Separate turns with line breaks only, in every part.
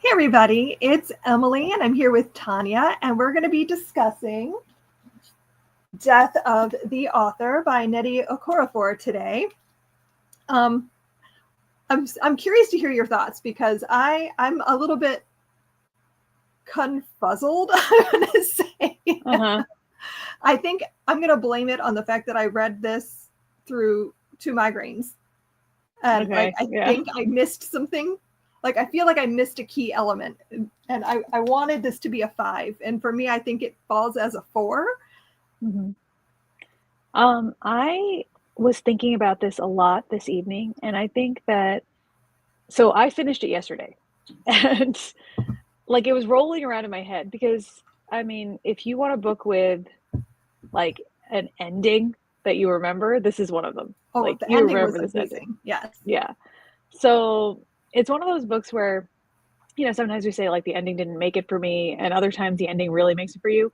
Hey everybody, it's Emily and I'm here with Tanya and we're going to be discussing Death of the Author by Nnedi Okorafor today. I'm curious to hear your thoughts because I'm a little bit confuzzled, I'm going to say. I think I'm going to blame it on the fact that I read this through 2 migraines. And I think I missed something. Like, I feel like I missed a key element and I wanted this to be a 5. And for me, I think it falls as a 4.
I was thinking about this a lot this evening. And I think that, so I finished it yesterday and like, it was rolling around in my head because I mean, if you want a book with like an ending that you remember, this is one of them.
Oh,
like
the
you
ending
remember
was
this
amazing.
ending.
Yes.
Yeah. So it's one of those books where, you know, sometimes we say like the ending didn't make it for me and other times the ending really makes it for you.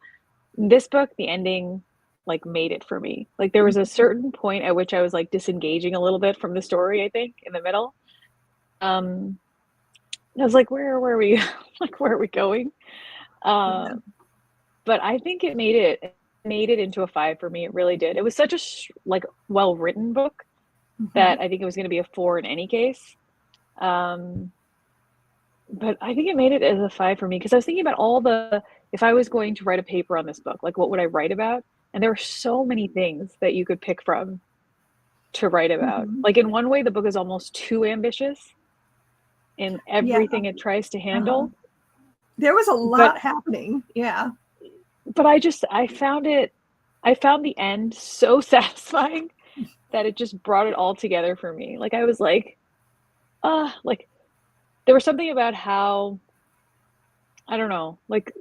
In this book, the ending like made it for me. Like there was a certain point at which I was like disengaging a little bit from the story, I think, in the middle. I was like, where are we? Like, where are we going? But I think it made it into a 5 for me. It really did. It was such a like well-written book that I think it was going to be a 4 in any case. But I think it made it as a 5 for me because I was thinking about if I was going to write a paper on this book, like what would I write about? And there are so many things that you could pick from to write about. Like in one way, the book is almost too ambitious in everything it tries to handle.
There was a lot happening. Yeah.
But I found the end so satisfying that it just brought it all together for me. Like I was like, like there was something about how, I don't know, like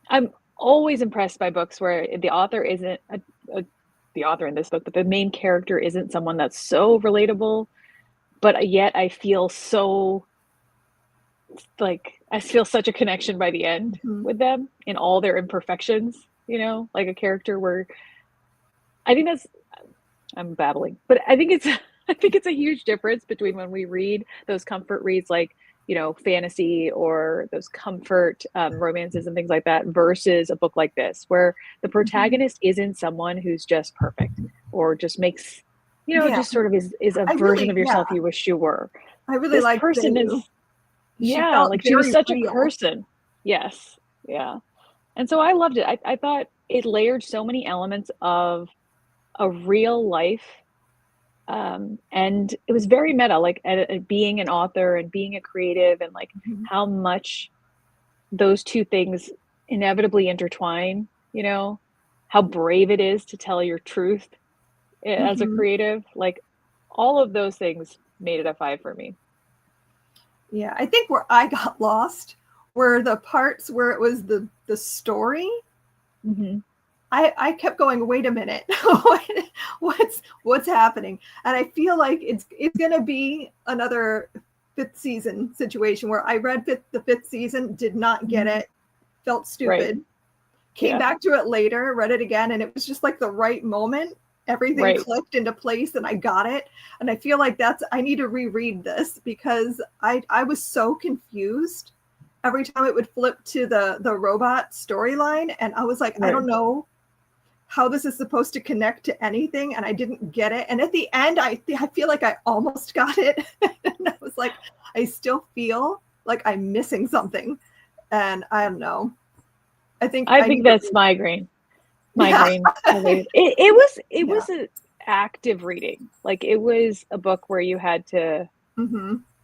I'm always impressed by books where the author isn't the author in this book, but the main character isn't someone that's so relatable, but yet I feel so like I feel such a connection by the end with them in all their imperfections, you know, like a character where I think I'm babbling, but I think it's a huge difference between when we read those comfort reads like, you know, fantasy or those comfort romances and things like that versus a book like this where the protagonist isn't someone who's just perfect or just makes, you know, just sort of is a version of yourself you wish you were.
I really like this person is
like she was such a person. Yes. Yeah. And so I loved it. I thought it layered so many elements of a real life. And it was very meta, like being an author and being a creative and like how much those two things inevitably intertwine, you know, how brave it is to tell your truth as a creative, like all of those things made it a 5 for me.
Yeah, I think where I got lost were the parts where it was the story. I kept going, wait a minute, what's happening? And I feel like it's going to be another 5th season situation where I read the 5th season, did not get it, felt stupid, came back to it later, read it again, and it was just like the right moment. Everything clicked into place and I got it. And I feel like I need to reread this because I was so confused every time it would flip to the robot storyline. And I was like, I don't know how this is supposed to connect to anything. And I didn't get it. And at the end, I feel like I almost got it. And I was like, I still feel like I'm missing something. And I don't know. I think
that's migraine. It was an active reading. Like it was a book where you had to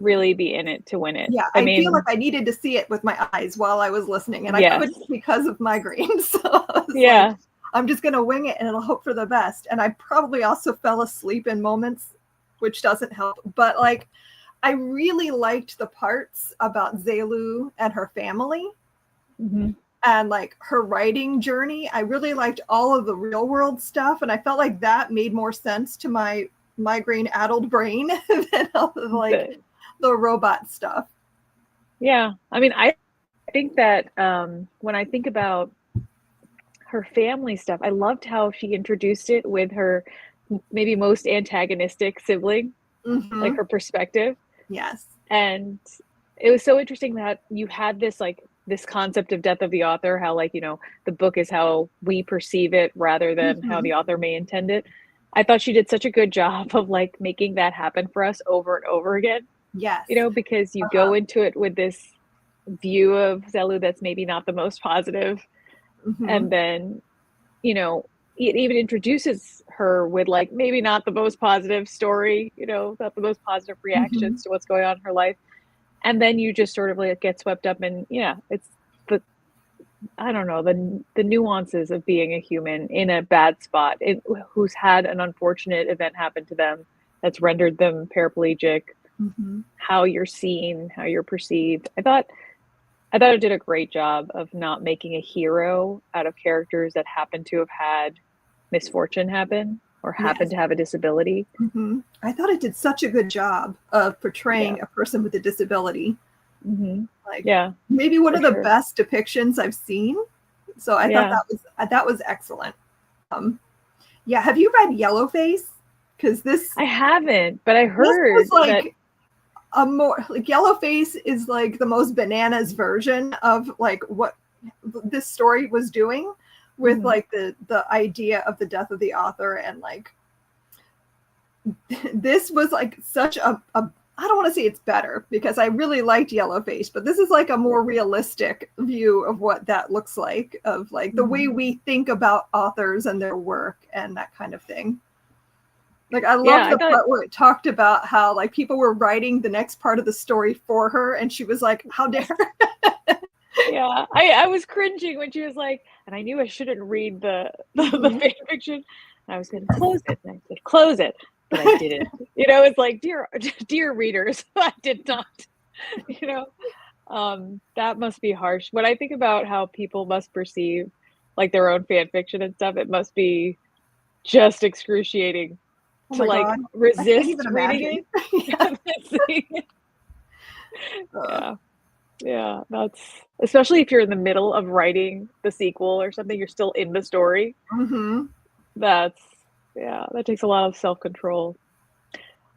really be in it to win it.
Yeah, I feel like I needed to see it with my eyes while I was listening, and I couldn't because of migraines. So I was like, I'm just gonna wing it and I'll hope for the best. And I probably also fell asleep in moments, which doesn't help. But like, I really liked the parts about Zelu and her family. And like her writing journey. I really liked all of the real world stuff. And I felt like that made more sense to my migraine addled brain than all of like the robot stuff.
Yeah. I mean, I think that when I think about her family stuff, I loved how she introduced it with her maybe most antagonistic sibling, like her perspective.
Yes.
And it was so interesting that you had this like this concept of death of the author, how like, you know, the book is how we perceive it rather than how
Mm-hmm.
the author may intend it. I thought she did such a good job of like making that happen for us over and over again,
Yes.
you know, because you
Uh-huh.
go into it with this view of Zelu that's maybe not the most positive,
Mm-hmm.
and then, you know, it even introduces her with like maybe not the most positive story, you know, not the most positive
Mm-hmm.
reactions to what's going on in her life. And then you just sort of like get swept up in, yeah, it's the, I don't know, the nuances of being a human in a bad spot, who's had an unfortunate event happen to them that's rendered them paraplegic,
Mm-hmm.
how you're seen, how you're perceived. I thought it did a great job of not making a hero out of characters that happen to have had misfortune happen or happen
Yes.
to have a disability.
Mm-hmm. I thought it did such a good job of
Yeah.
portraying a person with a disability.
Hmm.
Like
Yeah,
maybe one
for
of the
sure.
best depictions I've seen. So I thought
Yeah.
that was excellent. Um, yeah, have you read Yellowface? Because
I haven't, but I
this was
heard that.
like a more like Yellowface is like the most bananas version of like what this story was doing with
Mhm.
like the idea of the death of the author and like this was like such a I don't want to say it's better because I really liked Yellowface, but this is like a more realistic view of what that looks like, of like the way
Mhm.
we think about authors and their work and that kind of thing. Like I
Yeah,
loved
I
the
thought.
part where it talked about how like people were writing the next part of the story for her and she was like, how dare
Yeah, I was cringing when she was like, and I knew I shouldn't read the
mm-hmm.
fan fiction. And I was gonna
Yes.
close it, and I said, "Close it," but I didn't. You know, it's like, dear dear readers, I did not, you know? That must be harsh. When I think about how people must perceive, like, their own fan fiction and stuff, it must be just excruciating
Oh
to,
my
like,
god. I can't
resist
even
reading
imagine.
it
Yeah.
and then seeing it.
uh,
Yeah. Yeah, that's especially if you're in the middle of writing the sequel or something, you're still in the story.
mm-hmm.
That's yeah, that takes a lot of self-control.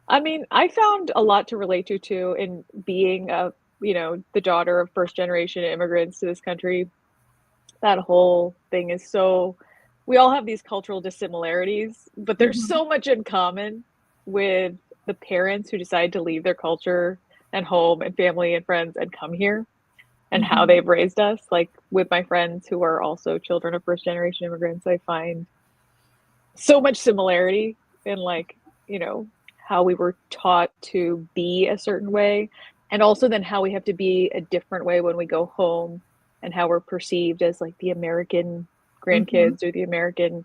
I mean, I found a lot to relate to too in being a, you know, the daughter of first generation immigrants to this country. That whole thing is so we all have these cultural dissimilarities, but there's
Mm-hmm.
so much in common with the parents who decide to leave their culture and home and family and friends and come here and how
Mm-hmm.
they've raised us. Like with my friends who are also children of first generation immigrants, I find so much similarity in like, you know, how we were taught to be a certain way and also then how we have to be a different way when we go home and how we're perceived as like the American
Mm-hmm.
grandkids or the American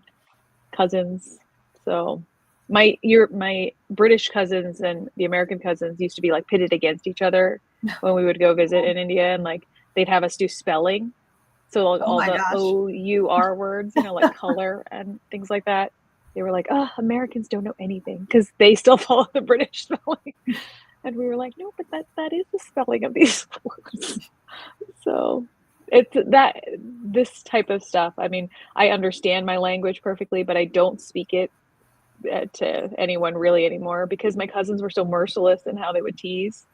cousins. So my British cousins and the American cousins used to be like pitted against each other when we would go visit in India, and like they'd have us do spelling. So like
Oh
all
my
the
gosh.
OUR words, you know, like color and things like that. They were like, "Oh, Americans don't know anything because they still follow the British spelling." And we were like, "No, but that is the spelling of these words." So it's that this type of stuff. I mean, I understand my language perfectly, but I don't speak it to anyone really anymore because my cousins were so merciless in how they would tease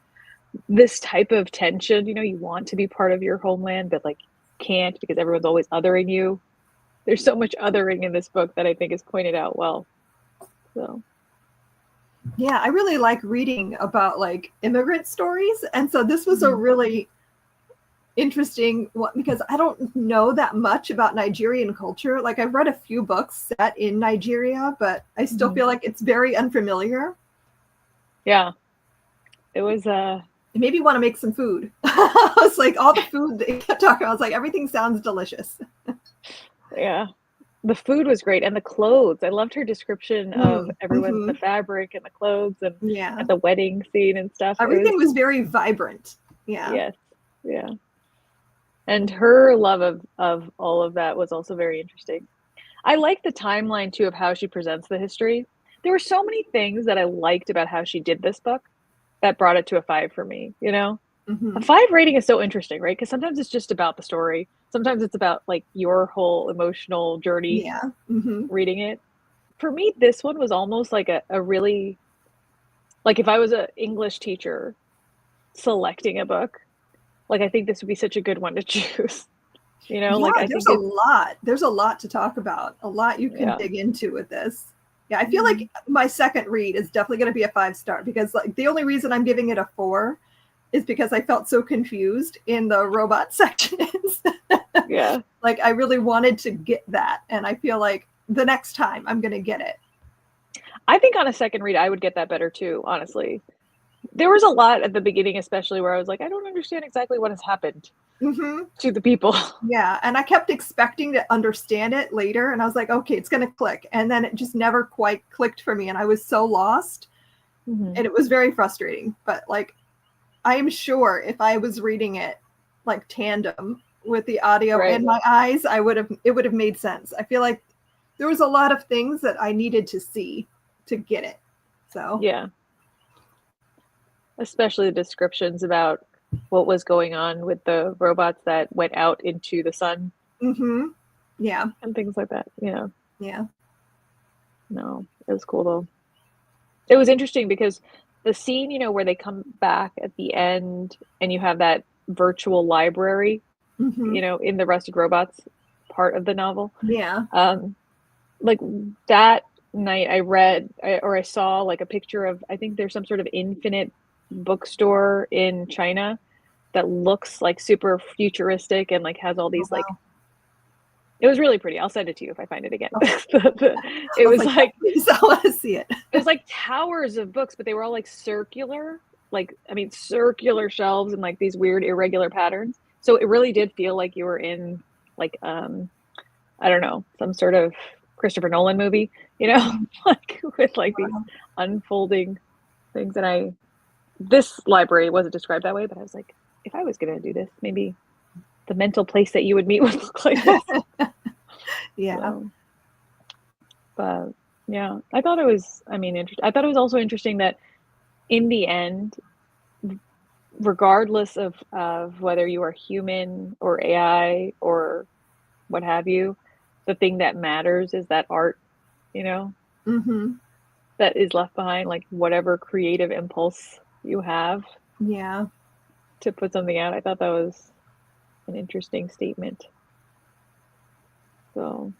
this type of tension. You know, you want to be part of your homeland, but like can't because everyone's always othering you. There's so much othering in this book that I think is pointed out well. So,
Yeah, I really like reading about like immigrant stories. And so this was a
mhm,
really interesting one because I don't know that much about Nigerian culture. Like I've read a few books set in Nigeria, but I still
mhm.
feel like it's very unfamiliar.
Yeah, it was
It made me want to make some food. I was like, all the food they kept talking about, I was like, everything sounds delicious.
yeah. The food was great and the clothes. I loved her description of everyone, the
Mm-hmm.
fabric and the clothes and
Yeah.
at the wedding scene and stuff. It was
Everything was very vibrant. Yeah.
yes. Yeah. And her love of all of that was also very interesting. I like the timeline too of how she presents the history. There were so many things that I liked about how she did this book that brought it to a 5 for me, you know? A
Mm-hmm.
5 rating is so interesting, right? Because sometimes it's just about the story. Sometimes it's about like your whole emotional journey
Yeah. Mm-hmm.
reading it. For me, this one was almost like a really like if I was an English teacher selecting a book. Like, I think this would be such a good one to choose. You know,
Yeah,
like I
there's
think
a lot. There's a lot to talk about. A lot you can dig into with this. Yeah, I feel like my second read is definitely going to be a 5-star because like the only reason I'm giving it a 4 is because I felt so confused in the robot sections.
Yeah.
Like I really wanted to get that, and I feel like the next time I'm going to get it.
I think on a second read, I would get that better too, honestly. There was a lot at the beginning, especially where I was like, I don't understand exactly what has happened to the people.
Yeah, and I kept expecting to understand it later, and I was like, okay, it's going to click. And then it just never quite clicked for me, and I was so lost, and it was very frustrating. But like, I am sure if I was reading it like tandem with the audio and my eyes, it would have made sense. I feel like there was a lot of things that I needed to see to get it. So
yeah, especially the descriptions about what was going on with the robots that went out into the sun.
Yeah,
and things like that.
Yeah.
No, it was cool though. It was interesting because the scene, you know, where they come back at the end and you have that virtual library, you know, in the Rusted Robots part of the novel.
Yeah.
Like that night I saw like a picture of, I think there's some sort of infinite bookstore in China that looks like super futuristic and like has all these like, it was really pretty. I'll send it to you if I find it again. It was like,
I want to see it.
It was like towers of books, but they were all like circular, like, I mean, circular shelves and like these weird irregular patterns. So it really did feel like you were in like, I don't know, some sort of Christopher Nolan movie, you know, like with like these unfolding things. And this library wasn't described that way, but I was like, if I was going to do this, maybe the mental place that you would meet would look like this.
Yeah.
So, but yeah, I thought it was, I mean, I thought it was also interesting that in the end, regardless of whether you are human or AI or what have you, the thing that matters is that art, you know, that is left behind, like whatever creative impulse you have to put something out. I thought that was an interesting statement. So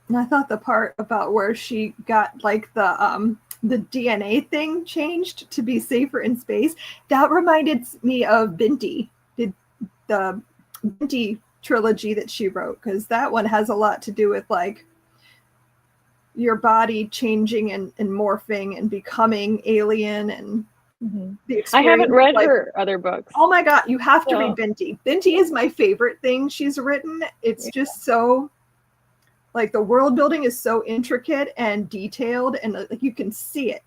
and I thought the part about where she got like the DNA thing changed to be safer in space, that reminded me of Binti, the Binti trilogy that she wrote, because that one has a lot to do with like your body changing and morphing and becoming alien and the experience.
I haven't read her other books.
Oh my God, you have to read Binti. Binti is my favorite thing she's written. It's just so, like, the world building is so intricate and detailed, and like you can see it.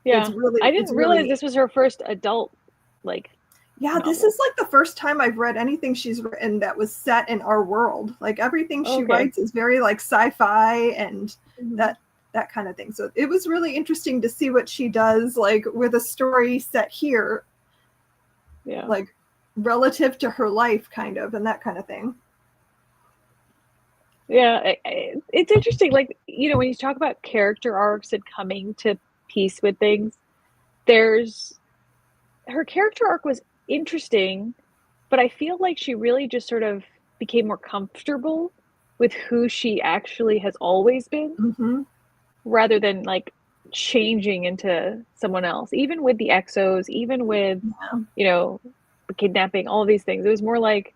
Yeah, it's really, I didn't realize this was her first adult, like.
Yeah, novel. This is like the first time I've read anything she's written that was set in our world. Like everything she writes is very like sci-fi and that kind of thing. So it was really interesting to see what she does, like with a story set here. Yeah, like relative to her life, kind of, and that kind of thing.
Yeah, it's interesting. Like, you know, when you talk about character arcs and coming to peace with things, her character arc was interesting, but I feel like she really just sort of became more comfortable with who she actually has always been, rather than like changing into someone else. Even with the exos, even with, you know, the kidnapping, all these things, it was more like,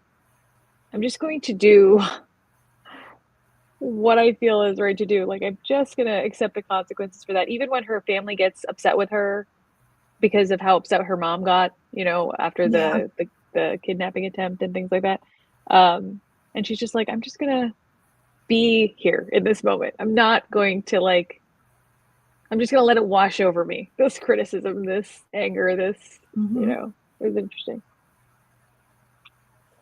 I'm just going to do what I feel is right to do. Like, I'm just going to accept the consequences for that. Even when her family gets upset with her because of how upset her mom got, you know, after the kidnapping attempt and things like that. And she's just like, I'm just going to be here in this moment. I'm not going to like, I'm just going to let it wash over me. This criticism, this anger, this, you know, it was interesting.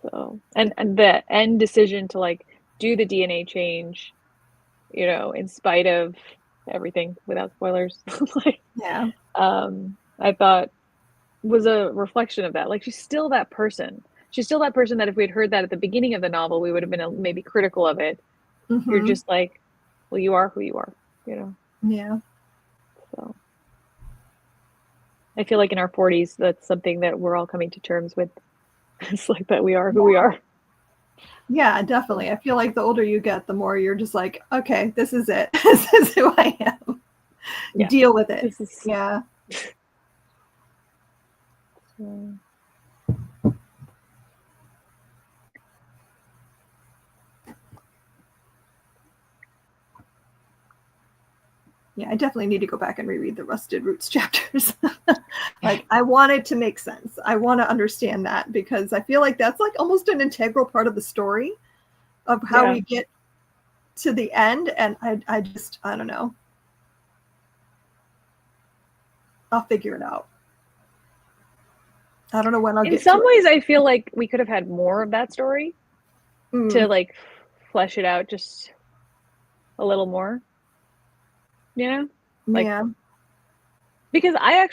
So, and the end decision to like do the DNA change, you know, in spite of everything, without spoilers. Like, I thought was a reflection of that. Like, she's still that person. She's still that person that if we had heard that at the beginning of the novel, we would have been maybe critical of it. You're just like, well, you are who you are, you know?
Yeah.
So, I feel like in our 40s, that's something that we're all coming to terms with. It's like that we are who we are.
Yeah, definitely. I feel like the older you get, the more you're just like, okay, this is it. This is who I am.
Yeah.
Deal with it.
This is,
yeah. Yeah, I definitely need to go back and reread the Rusted Roots chapters. Like, I want it to make sense. I want to understand that, because I feel like that's like almost an integral part of the story of how we get to the end. And I don't know. I'll figure it out. I don't know when I'll get to it.
In some ways, I feel like we could have had more of that story to like flesh it out just a little more. You know? Like,
yeah.
Because I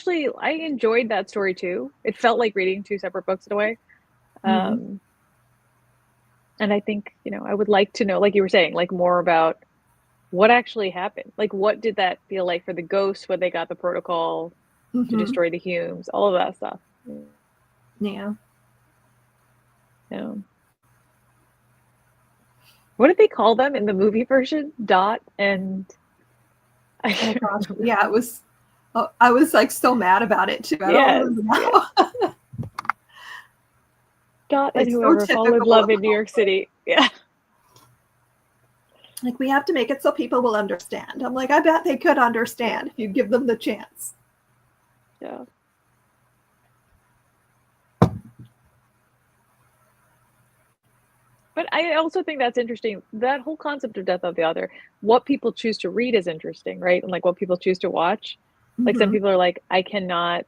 enjoyed that story too. It felt like reading two separate books in a way. And I think, you know, I would like to know, like you were saying, like more about what actually happened. Like, what did that feel like for the ghosts when they got the protocol to destroy the Humes, all of that stuff.
Yeah.
Yeah. What did they call them in the movie version? Dot and...
Oh gosh. Yeah, it was... I was like so mad about it too. I don't remember now.
Yeah. Dot and whoever followed love in New York City. Yeah.
Like, we have to make it so people will understand. I'm like, I bet they could understand if you give them the chance.
Yeah. But I also think that's interesting. That whole concept of death of the author, what people choose to read is interesting, right? And like what people choose to watch. Like some people are like, I cannot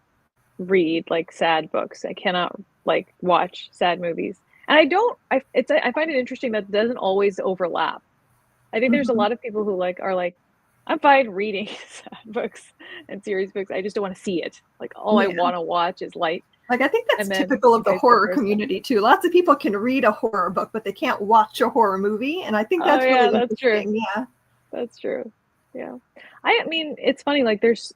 read like sad books. I cannot like watch sad movies. And I find it interesting that doesn't always overlap. I think there's a lot of people who like are like, I'm fine reading sad books and serious books. I just don't want to see it. Like all I want to watch is light.
Like, I think that's typical of the horror community too. Lots of people can read a horror book, but they can't watch a horror movie. And I think that's really interesting.
True. Yeah, that's true. Yeah. I mean, it's funny. Like there's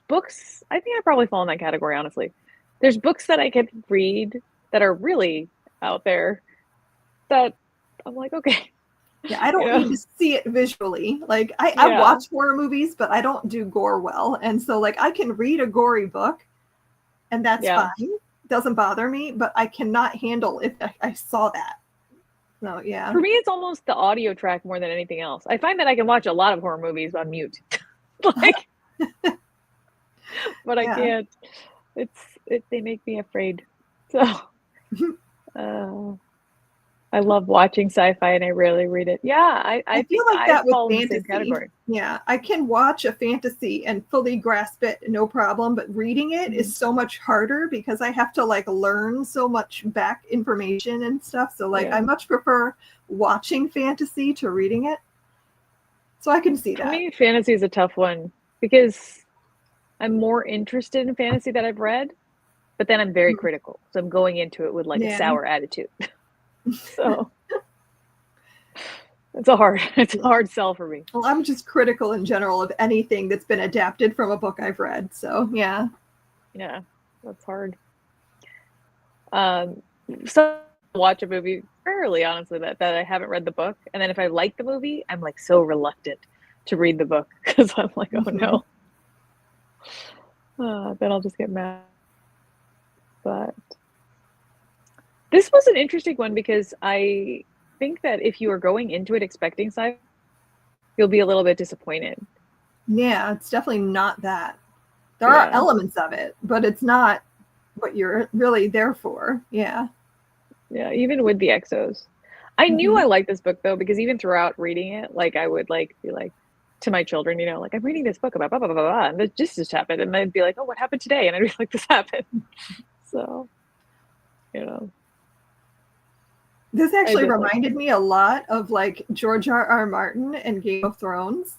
books, I think I probably fall in that category, honestly. There's books that I can read that are really out there that I'm like, okay.
Yeah, I don't need to see it visually. Like I watch horror movies, but I don't do gore well. And so like I can read a gory book and that's fine. It doesn't bother me, but I cannot handle if I saw that. So yeah.
For me, it's almost the audio track more than anything else. I find that I can watch a lot of horror movies on mute. Like but I can't. They make me afraid. So I love watching sci-fi and I rarely read it. Yeah, I
feel like that with fantasy. Yeah, I can watch a fantasy and fully grasp it, no problem. But reading it is so much harder because I have to like learn so much back information and stuff. So like I much prefer watching fantasy to reading it. So I can see that.
For me, fantasy is a tough one because I'm more interested in fantasy that I've read, but then I'm very critical. So I'm going into it with like a sour attitude. So it's a hard sell for me.
Well, I'm just critical in general of anything that's been adapted from a book I've read. So yeah,
that's hard. So I watch a movie rarely, honestly, that I haven't read the book, and then if I like the movie, I'm like so reluctant to read the book because I'm like, oh no, then I'll just get mad. But this was an interesting one because I think that if you are going into it expecting sci-fi, you'll be a little bit disappointed.
Yeah, it's definitely not that. There are elements of it, but it's not what you're really there for. Yeah.
Yeah, even with the exos. I knew I liked this book though, because even throughout reading it, like I would like be like to my children, you know, like I'm reading this book about blah blah blah blah, and this just happened, and they'd be like, oh, what happened today? And I'd be like, this happened. So, you know.
This actually reminded me a lot of like George R.R. Martin and Game of Thrones.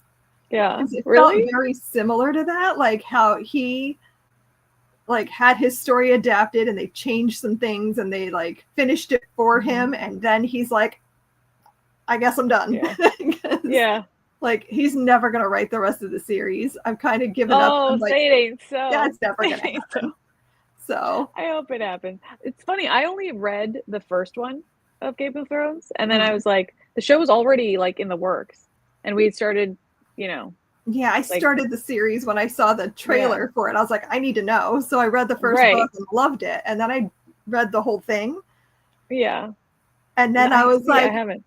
Yeah,
it felt very similar to that, like how he like had his story adapted and they changed some things and they like finished it for him, and then he's like, I guess I'm done.
Yeah.
Like, he's never going to write the rest of the series. I've kind of given up.
Oh,
I'm like,
say it ain't so.
that's never going to happen. So
I hope it happens. It's funny. I only read the first one of Game of Thrones, and then I was like, the show was already like in the works, and we had started, you know.
Yeah, I started the series when I saw the trailer for it. I was like, I need to know. So I read the first book and loved it, and then I read the whole thing.
Yeah.
And then I was like,
I haven't.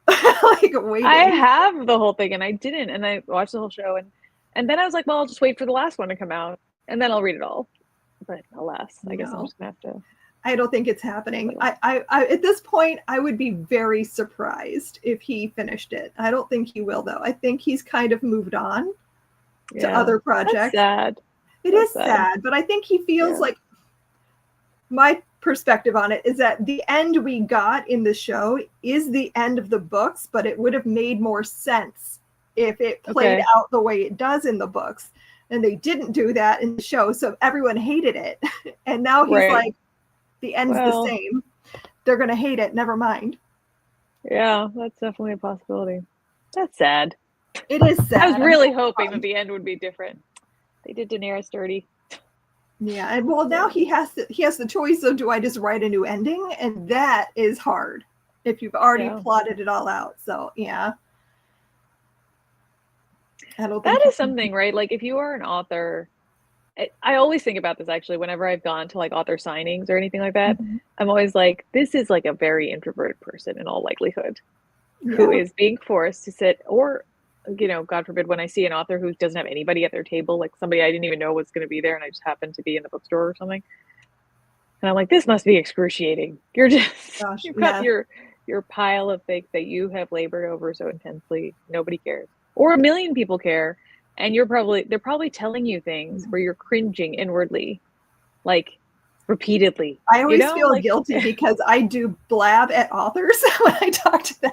like waiting.
I have the whole thing, and I didn't, and I watched the whole show, and then I was like, well, I'll just wait for the last one to come out, and then I'll read it all. But alas, I guess I'm just gonna have to.
I don't think it's happening. I at this point, I would be very surprised if he finished it. I don't think he will, though. I think he's kind of moved on to other projects.
That's sad.
It is sad, but I think he feels like, my perspective on it is that the end we got in the show is the end of the books, but it would have made more sense if it played out the way it does in the books. And they didn't do that in the show, so everyone hated it. And now he's like, the end's the same. They're going to hate it. Never mind.
Yeah, that's definitely a possibility. That's sad.
It is sad.
I was really hoping that the end would be different. They did Daenerys dirty.
Yeah, and well, now he has the choice of, do I just write a new ending? And that is hard if you've already plotted it all out. So yeah.
That is something, right? Like, if you are an author, I always think about this actually whenever I've gone to like author signings or anything like that. I'm always like, this is like a very introverted person in all likelihood who is being forced to sit, or, you know, God forbid, when I see an author who doesn't have anybody at their table, like somebody I didn't even know was going to be there and I just happened to be in the bookstore or something. And I'm like, this must be excruciating. You're just, you've got your pile of things that you have labored over so intensely. Nobody cares. Or a million people care, and they're probably telling you things where you're cringing inwardly, like repeatedly.
I always feel guilty because I do blab at authors when I talk to them.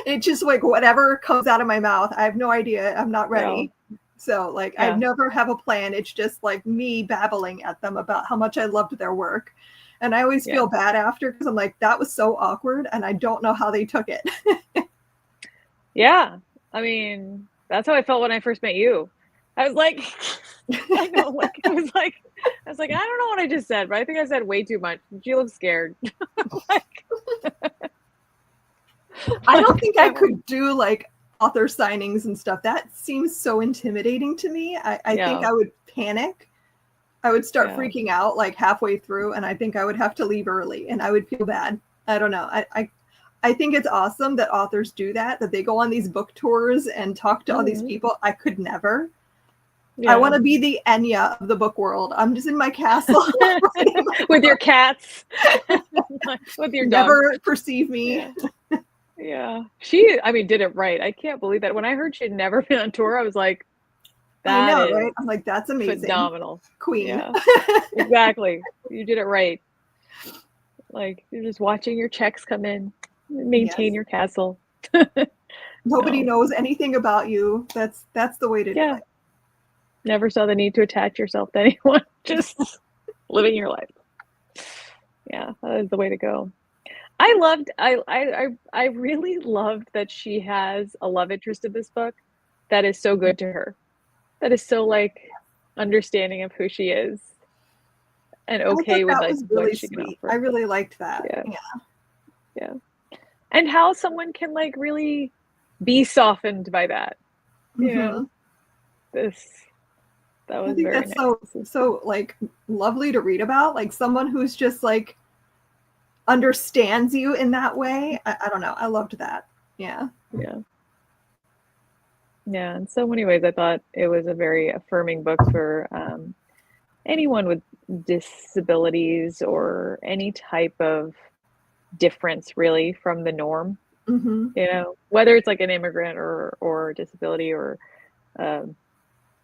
It's just like whatever comes out of my mouth. I have no idea. I'm not ready. So like I never have a plan. It's just like me babbling at them about how much I loved their work. And I always feel bad after, because I'm like, that was so awkward and I don't know how they took it.
Yeah. I mean, that's how I felt when I first met you. I was like, I know, like, I was like, I don't know what I just said, but I think I said way too much. She looks scared.
I don't think I could do like author signings and stuff. That seems so intimidating to me. I think I would panic. I would start freaking out like halfway through, and I think I would have to leave early and I would feel bad. I don't know. I think it's awesome that authors do that they go on these book tours and talk to all these people. I could never. I want to be the Enya of the book world. I'm just in my castle.
With your cats. With your dog.
Never perceive me.
Yeah. She, I mean, did it right. I can't believe that. When I heard she'd never been on tour, I was like,
I know, right? I'm like, that's amazing.
Phenomenal.
Queen.
Yeah. Exactly. You did it right. Like, you're just watching your checks come in. Maintain your castle.
Nobody knows anything about you. That's the way to do it.
Never saw the need to attach yourself to anyone. Just living your life. Yeah, that is the way to go. I really loved that she has a love interest in this book that is so good to her. That is so like understanding of who she is and okay with like what she can offer.
I really liked that.
Yeah. And how someone can like really be softened by that. You know? That was very nice.
so like lovely to read about. Like someone who's just like understands you in that way. I don't know. I loved that. Yeah.
In so many ways I thought it was a very affirming book for anyone with disabilities or any type of difference really from the norm. You know, whether it's like an immigrant or disability or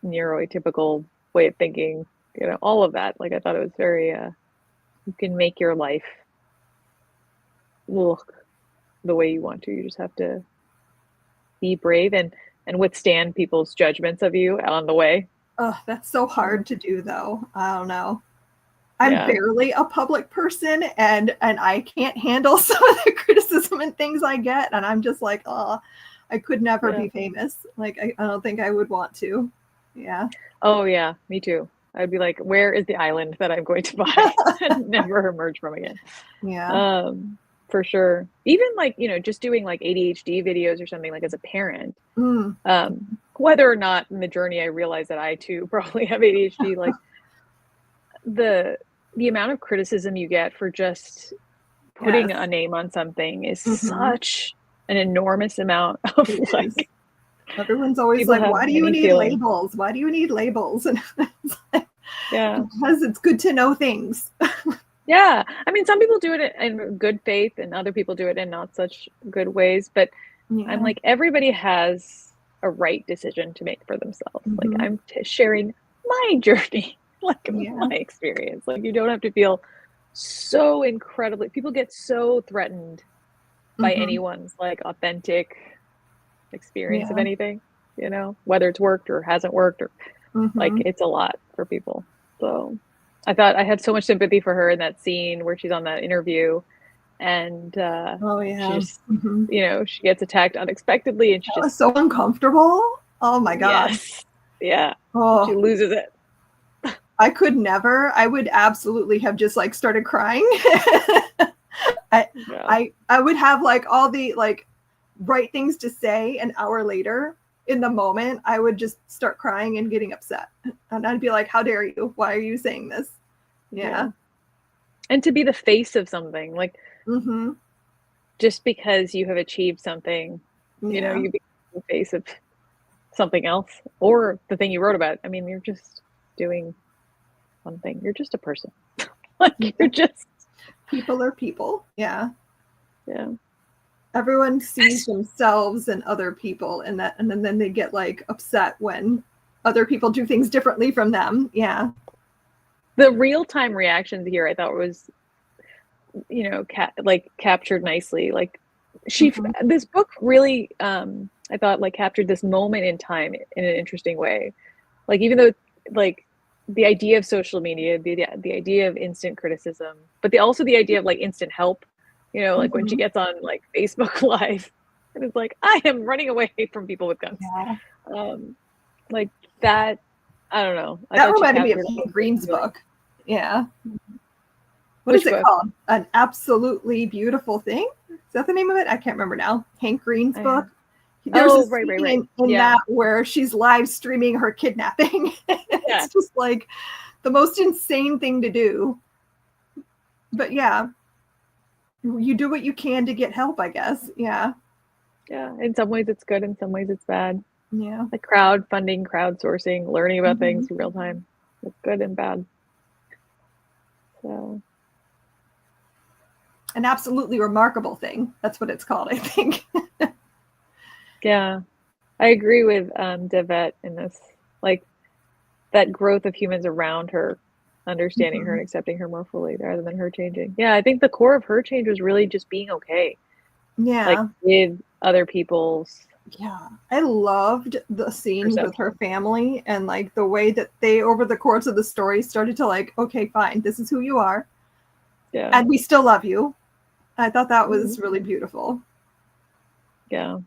neuroatypical way of thinking, you know, all of that. Like I thought it was very you can make your life look the way you want to. You just have to be brave and withstand people's judgments of you on the way.
Oh, that's so hard to do though. I don't know. I'm barely a public person and I can't handle some of the criticism and things I get. And I'm just like, oh, I could never be famous. Like, I don't think I would want to. Yeah.
Oh yeah, me too. I'd be like, where is the island that I'm going to buy and never emerge from again?
Yeah.
For sure. Even like, just doing like ADHD videos or something, like as a parent,
Mm.
whether or not in the journey I realize that I too probably have ADHD, like the amount of criticism you get for just putting a name on something is such an enormous amount of like,
everyone's always like, why do you need labels? Why do you need labels? And it's like, because it's good to know things.
Yeah. I mean, some people do it in good faith and other people do it in not such good ways, but I'm like, everybody has a right decision to make for themselves. Like, I'm sharing my journey, like my experience. Like, you don't have to feel so incredibly, people get so threatened by anyone's like authentic experience of anything, whether it's worked or hasn't worked, or like, it's a lot for people. So I thought I had so much sympathy for her in that scene where she's on that interview and she just, she gets attacked unexpectedly and she just
was so uncomfortable. Oh my God.
Yeah. Oh. She loses it.
I could never. I would absolutely have just like started crying. I would have like all the like right things to say an hour later. In the moment, I would just start crying and getting upset. And I'd be like, how dare you? Why are you saying this? Yeah.
And to be the face of something, like just because you have achieved something, you become the face of something else or the thing you wrote about. I mean, you're just doing one thing. You're just a person. Like, you're just...
People are people. Yeah.
Yeah.
Everyone sees themselves and other people in that, and then they get like upset when other people do things differently from them. Yeah.
The real-time reactions here, I thought was, captured nicely. Like this book really, I thought like captured this moment in time in an interesting way. Like, even though like the idea of social media, the idea of instant criticism, but also the idea of like instant help, like when she gets on like Facebook Live and it's like, I am running away from people with guns. Yeah. Like that, I don't know.
That reminded me of Hank Green's book. Yeah. What is it called? An Absolutely Beautiful Thing? Is that the name of it? I can't remember now. Hank Green's book. There's a scene in that where she's live streaming her kidnapping. It's just like the most insane thing to do. But yeah, you do what you can to get help, I guess. Yeah.
Yeah. In some ways it's good. In some ways it's bad.
Yeah.
Like crowdfunding, crowdsourcing, learning about things in real time. It's good and bad. So.
An absolutely remarkable thing. That's what it's called, I think.
Yeah. I agree with Devette in this. Like, that growth of humans around her, understanding her and accepting her more fully rather than her changing. Yeah, I think the core of her change was really just being okay.
Yeah.
Like, with other people's...
Yeah. I loved the scenes with her family and like the way that they, over the course of the story, started to like, okay, fine, this is who you are.
Yeah.
And we still love you. I thought that was really beautiful.
Yeah.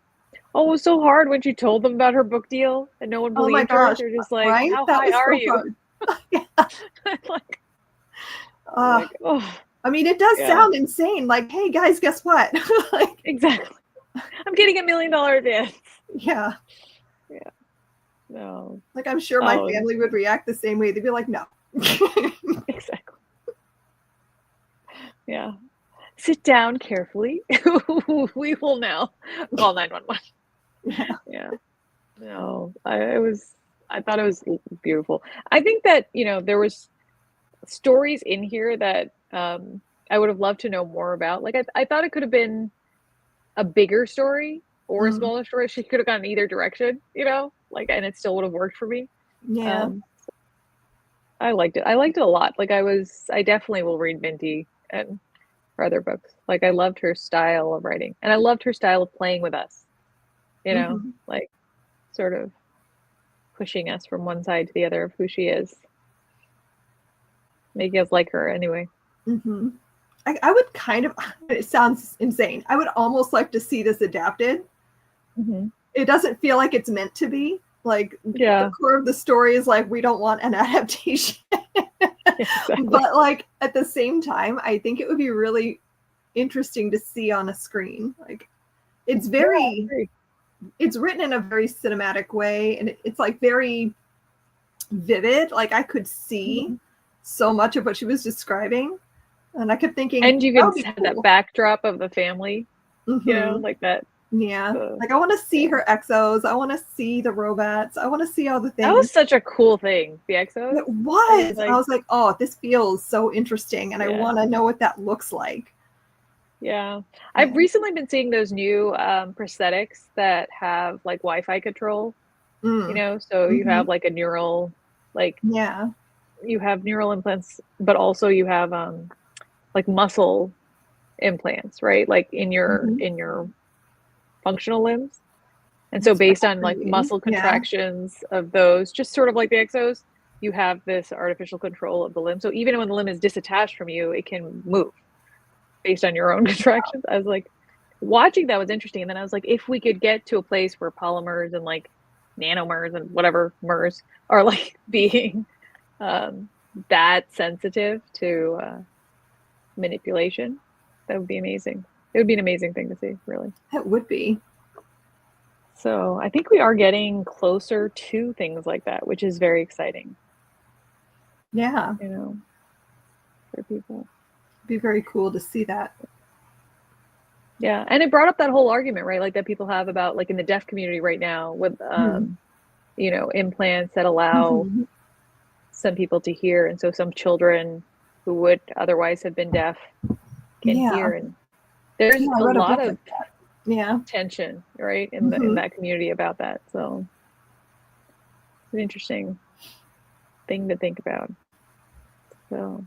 Oh, it was so hard when she told them about her book deal and no one believed her. They're just like, right? How high are you?
Like, I mean, it does sound insane. Like, hey guys, guess what? Like,
exactly. I'm getting $1 million advance.
Yeah.
Yeah. No.
Like, I'm sure my family would react the same way. They'd be like, no.
Exactly. Yeah. Sit down carefully. We will now call 911. Yeah. No, I thought it was beautiful. I think that, there was stories in here that I would have loved to know more about. Like, I thought it could have been a bigger story or a smaller story. She could have gone either direction, like, and it still would have worked for me.
Yeah.
I liked it. I liked it a lot. Like, I definitely will read Minty and her other books. Like, I loved her style of writing and I loved her style of playing with us, like sort of pushing us from one side to the other of who she is. Make us like her anyway.
I would kind of, it sounds insane. I would almost like to see this adapted it doesn't feel like it's meant to be. Like
Yeah.
the core of the story is like, we don't want an adaptation.
Exactly.
But like at the same time, I think it would be really interesting to see on a screen. Like it's it's written in a very cinematic way, and it's like very vivid. Like I could see so much of what she was describing, and I kept thinking,
and you
that
can
would be
have
cool.
that backdrop of the family, you know, like that.
Yeah, like I want to see her exos. I want to see the robots. I want to see all the things.
That was such a cool thing, the exos.
It was. I was like, oh, this feels so interesting, and I want to know what that looks like.
Yeah. I've recently been seeing those new prosthetics that have like Wi-Fi control, you know, so you have like a neural, like, you have neural implants, but also you have like muscle implants, right? Like in your functional limbs. And so based on like muscle contractions of those, just sort of like the exos, you have this artificial control of the limb. So even when the limb is disattached from you, it can move based on your own contractions. I was like, watching that was interesting. And then I was like, if we could get to a place where polymers and like nanomers and whatever mers are like being that sensitive to manipulation, that would be amazing. It would be an amazing thing to see, really.
It would be.
So I think we are getting closer to things like that, which is very exciting.
Yeah.
You know, for people.
It'd be very cool to see that.
Yeah. And it brought up that whole argument, right? Like that people have about like in the deaf community right now with, you know, implants that allow some people to hear. And so some children who would otherwise have been deaf can hear. And there's a lot of tension, right, in that community about that. So it's an interesting thing to think about. So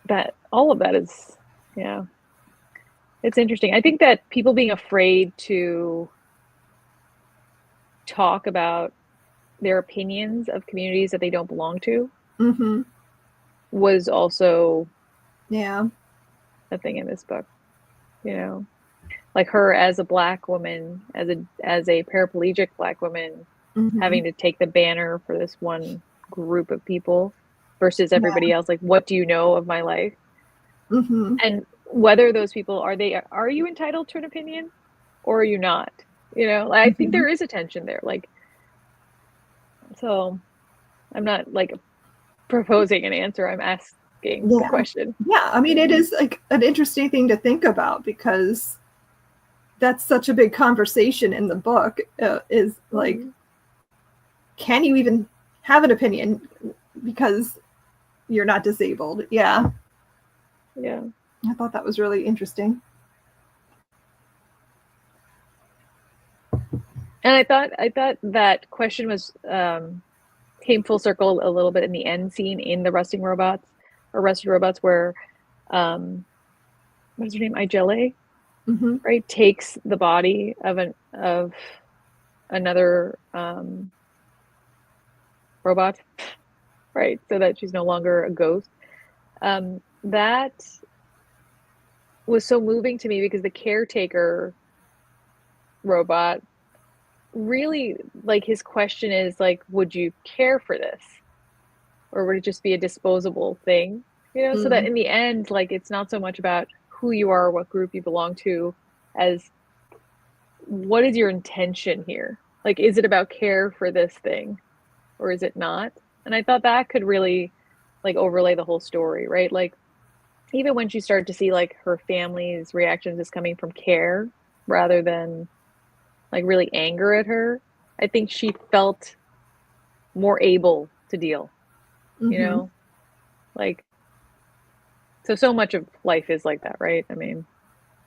that all of that is, it's interesting. I think that people being afraid to talk about their opinions of communities that they don't belong to was also a thing in this book, you know, like her as a Black woman, as a paraplegic Black woman, having to take the banner for this one group of people versus everybody else. Like, what do you know of my life? And whether those people are you entitled to an opinion or are you not? You know, I think there is a tension there. Like, so I'm not like proposing an answer. I'm asking the question.
Yeah, I mean, it is like an interesting thing to think about because that's such a big conversation in the book. Is like, can you even have an opinion because you're not disabled? Yeah. I thought that was really interesting.
And I thought that question was came full circle a little bit in the end scene in the Rusted Robots, where what is her name? Igele, right, takes the body of another robot, right, so that she's no longer a ghost. That was so moving to me because the caretaker robot really, like, his question is like, would you care for this, or would it just be a disposable thing, you know? So that in the end, like, it's not so much about who you are, what group you belong to, as what is your intention here? Like, is it about care for this thing or is it not? And I thought that could really like overlay the whole story, right? Like, even when she started to see like her family's reactions as coming from care rather than like really anger at her, I think she felt more able to deal, you know, like, so much of life is like that, right? I mean,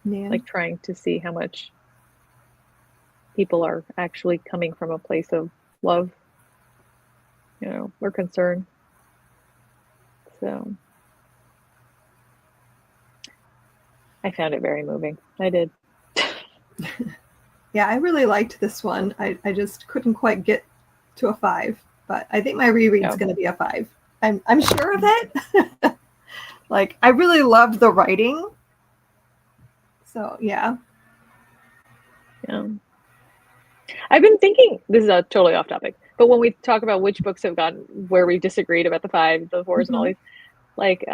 like trying to see how much people are actually coming from a place of love, you know, or concern. So I found it very moving. I did.
Yeah, I really liked this one. I just couldn't quite get to a 5, but I think my reread's going to be a 5. I'm sure of it. Like, I really loved the writing. So yeah.
Yeah. I've been thinking, this is totally off topic, but when we talk about which books have gone where we disagreed about the 5, the 4s, and all these, like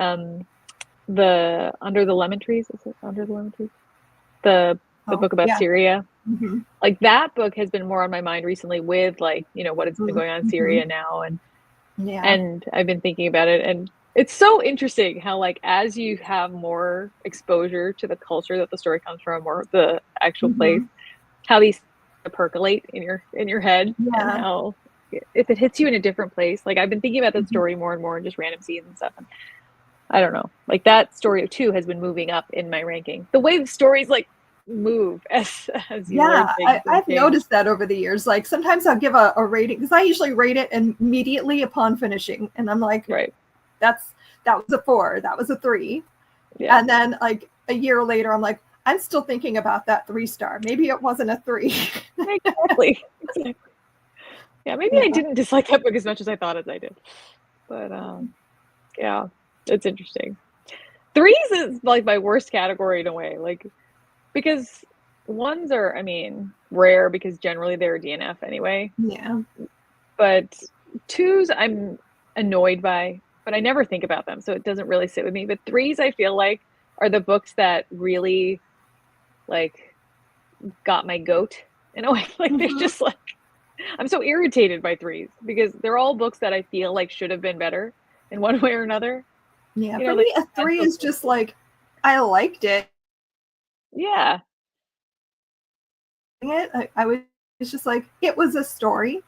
the Under the Lemon Trees, is it Under the Lemon Trees? The book about Syria. Like that book has been more on my mind recently with like, you know, what has been going on in Syria now, and I've been thinking about it, and it's so interesting how like as you have more exposure to the culture that the story comes from or the actual place, how these percolate in your head, and how if it hits you in a different place. Like I've been thinking about that story more and more in just random scenes and stuff, and I don't know, like that story too has been moving up in my ranking. The way the stories like move as you learn things.
I've noticed that over the years. Like sometimes I'll give a rating because I usually rate it immediately upon finishing, and I'm like,
right,
that was a 4, that was a 3, and then like a year later, I'm like, I'm still thinking about that 3-star. Maybe it wasn't a 3.
Exactly. Yeah, maybe I didn't dislike that book as much as I thought as I did, but yeah, it's interesting. 3s is like my worst category in a way, like because 1s are, I mean, rare because generally they're DNF anyway.
Yeah.
But 2s I'm annoyed by, but I never think about them, so it doesn't really sit with me. But 3s I feel like are the books that really like got my goat in a way. Like they're just like, I'm so irritated by 3s because they're all books that I feel like should have been better in one way or another.
Yeah, for me, a 3 is just like, I liked it.
Yeah.
I was just like, it was a story.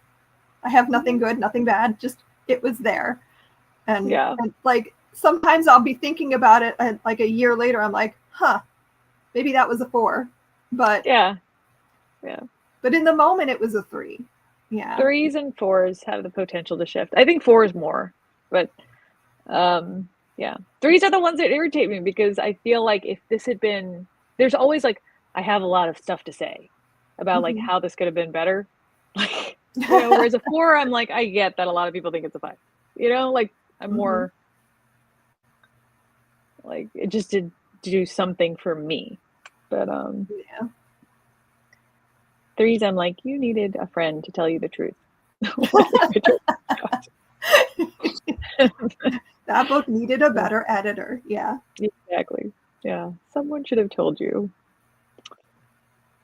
I have nothing good, nothing bad. Just it was there, and like sometimes I'll be thinking about it, and like a year later, I'm like, huh, maybe that was a 4, but But in the moment, it was a 3. Yeah.
3s and 4s have the potential to shift. I think 4s more, but yeah, 3s are the ones that irritate me because I feel like if this had been, there's always like, I have a lot of stuff to say about like how this could have been better. Like, you know, whereas a 4, I'm like, I get that a lot of people think it's a 5. You know, like I'm more like it just did do something for me. But 3s, I'm like, you needed a friend to tell you the truth.
That book needed a better editor. Yeah.
Exactly. Yeah. Someone should have told you.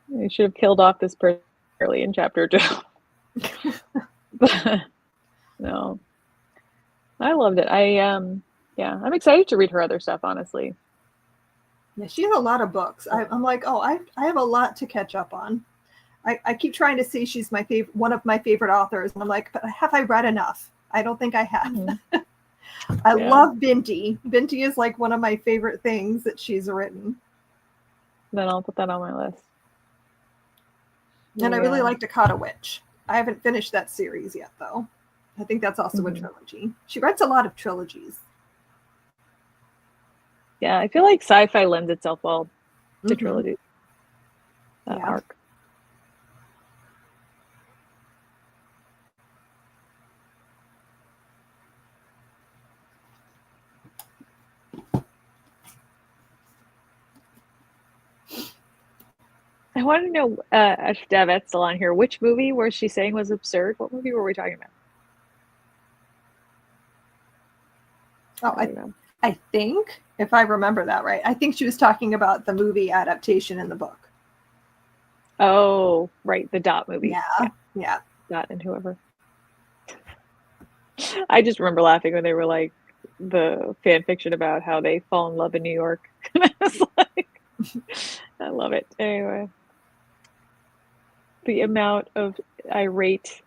They should have killed off this person early in chapter 2. But, no. I loved it. I'm excited to read her other stuff, honestly.
Yeah, she has a lot of books. I'm like, oh, I have a lot to catch up on. I keep trying to see she's my favorite, one of my favorite authors, and I'm like, but have I read enough? I don't think I have. I love Binti. Binti is like one of my favorite things that she's written.
Then I'll put that on my list.
And I really like Dakota Witch. I haven't finished that series yet, though. I think that's also a trilogy. She writes a lot of trilogies.
Yeah, I feel like sci-fi lends itself well to trilogies. That arc. I want to know, if Davette's still on here, which movie was she saying was absurd? What movie were we talking about?
Oh, I think, if I remember that right, I think she was talking about the movie adaptation in the book.
Oh, right, the Dot movie.
Yeah.
Dot and whoever. I just remember laughing when they were like the fan fiction about how they fall in love in New York. I was like, I love it. Anyway, the amount of irate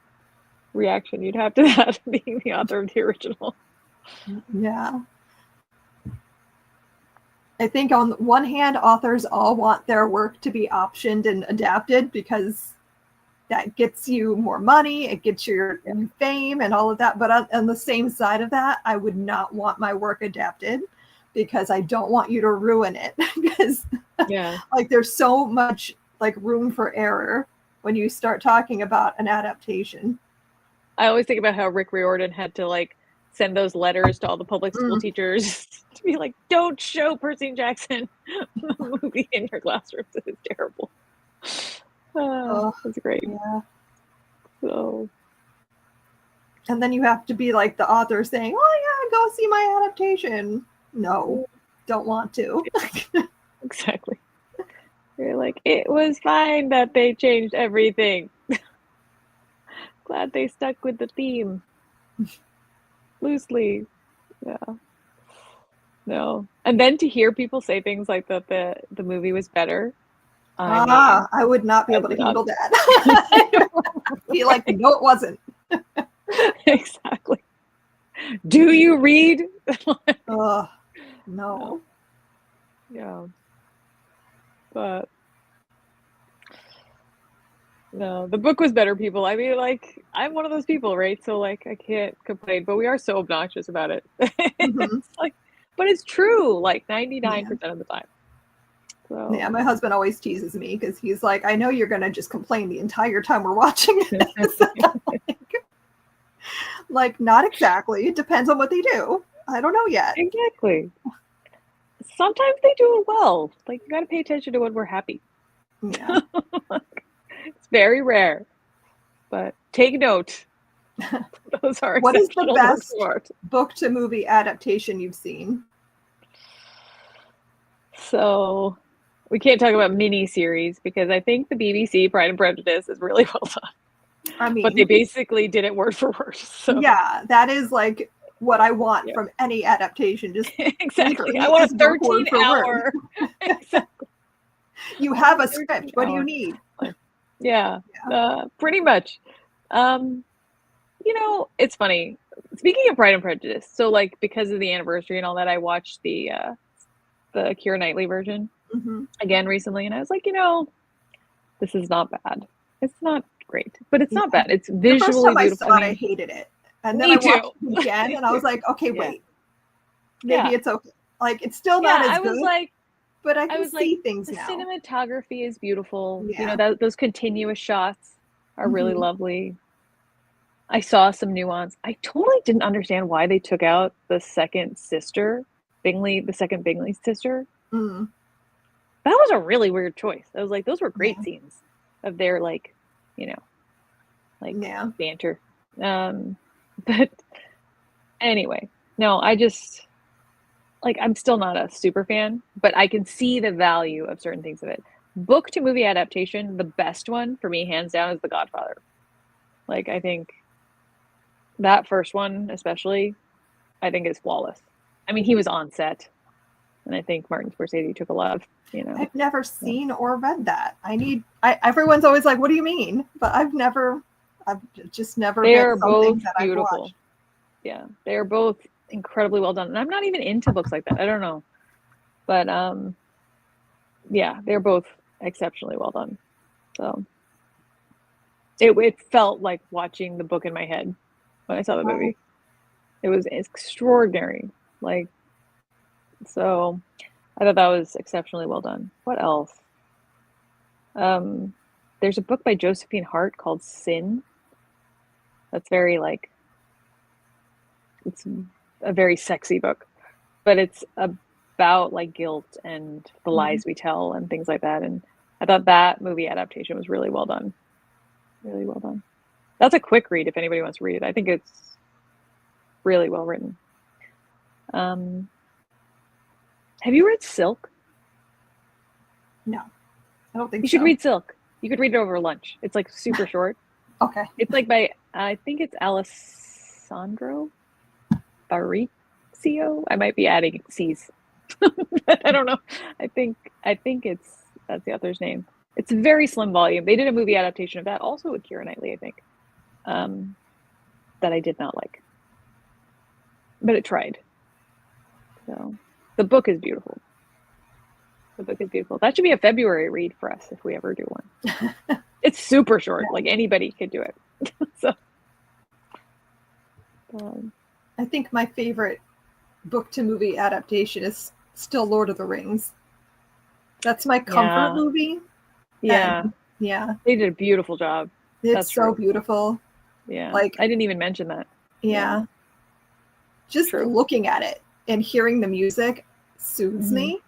reaction you'd have to that being the author of the original.
Yeah. I think on one hand, authors all want their work to be optioned and adapted because that gets you more money, it gets your fame and all of that. But on the same side of that, I would not want my work adapted because I don't want you to ruin it. Because like there's so much like room for error when you start talking about an adaptation.
I always think about how Rick Riordan had to like send those letters to all the public school teachers be like, don't show Percy Jackson movie in your classroom. It's terrible. That's great.
Yeah.
So,
and then you have to be like the author saying, "Oh yeah, go see my adaptation." No, don't want to.
Exactly. You're like, it was fine that they changed everything. Glad they stuck with the theme loosely. Yeah. No. And then to hear people say things like that the movie was better.
I would not be able to handle that. I'd be like, no, it wasn't.
Exactly. Do you read?
No.
Yeah. But no, the book was better, people. I mean, like, I'm one of those people, right? So, like, I can't complain, but we are so obnoxious about it. It's like, but it's true, like 99% of the time. So.
Yeah, my husband always teases me because he's like, I know you're going to just complain the entire time we're watching it. Like, not exactly. It depends on what they do. I don't know yet.
Exactly. Sometimes they do it well. Like, you got to pay attention to when we're happy.
Yeah.
It's very rare. But take note. Those are
what is the best book to movie adaptation you've seen?
So, we can't talk about mini-series because I think the BBC Pride and Prejudice is really well done. I mean, but they basically did it word for word. So.
Yeah, that is like what I want from any adaptation. Just
exactly. I want a 13-hour.
Exactly. You have a script. What do you need?
Yeah. Pretty much. You know, it's funny. Speaking of Pride and Prejudice, so like because of the anniversary and all that, I watched the Keira Knightley version again recently, and I was like, you know, this is not bad. It's not great, but it's not bad. It's visually beautiful.
I hated it, and then I watched it again, and I was like, okay, wait, maybe it's okay. Like it's still not as good. I was like, but I can see things now.
The cinematography is beautiful. You know, those continuous shots are really lovely. I saw some nuance. I totally didn't understand why they took out the second sister, Bingley, the second Bingley's sister. That was a really weird choice. I was like, those were great scenes of their like, you know, like banter. But anyway, no, I just like, I'm still not a super fan, but I can see the value of certain things of it. Book to movie adaptation, the best one for me, hands down, is The Godfather. Like, I think that first one, especially, I think is flawless. I mean, he was on set, and I think Martin Scorsese took a lot of, you know.
I've never seen or read that. Everyone's always like, what do you mean? But I've just never
They are both beautiful. Yeah, they are both incredibly well done. And I'm not even into books like that. I don't know. But, yeah, they're both exceptionally well done. So it felt like watching the book in my head when I saw the movie. It was extraordinary. Like, so I thought that was exceptionally well done. What else? There's a book by Josephine Hart called Sin. That's very like, it's a very sexy book, but it's about like guilt and the lies we tell and things like that. And I thought that movie adaptation was really well done. Really well done. That's a quick read if anybody wants to read it. I think it's really well written. Have you read Silk?
No, I don't think
you should read Silk. You could read it over lunch. It's like super short.
Okay.
It's like by, I think it's Alessandro Barricio. I might be adding C's. I don't know. I think that's the author's name. It's a very slim volume. They did a movie adaptation of that also with Keira Knightley, I think, that I did not like. But it tried. So the book is beautiful. The book is beautiful. That should be a February read for us if we ever do one. It's super short. Like anybody could do it. So
I think my favorite book to movie adaptation is still Lord of the Rings. That's my comfort movie.
Yeah.
Yeah.
They did a beautiful job.
It's so beautiful.
Yeah. Like I didn't even mention that.
Yeah. Just looking at it and hearing the music soothes me.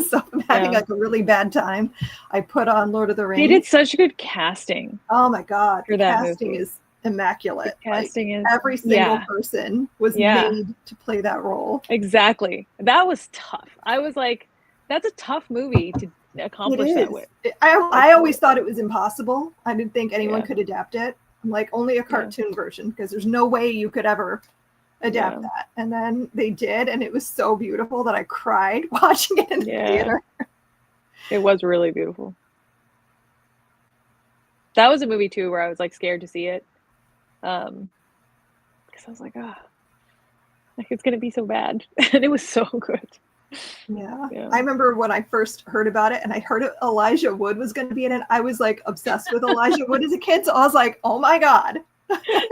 So if I'm having like a really bad time, I put on Lord of the Rings.
They did such good casting.
Oh my God.
For
the
that
casting
movie.
is immaculate.
The casting is
every single person was made to play that role.
Exactly. That was tough. I was like, that's a tough movie to accomplish that with.
I always thought it was impossible. I didn't think anyone could adapt it. I'm like, only a cartoon version, because there's no way you could ever adapt that. And then they did, and it was so beautiful that I cried watching it in the theater.
It was really beautiful. That was a movie too where I was like scared to see it. Because I was like, like it's gonna be so bad. And it was so good.
Yeah. I remember when I first heard about it, and I heard Elijah Wood was going to be in it. I was like obsessed with Elijah Wood as a kid, so I was like, oh my God.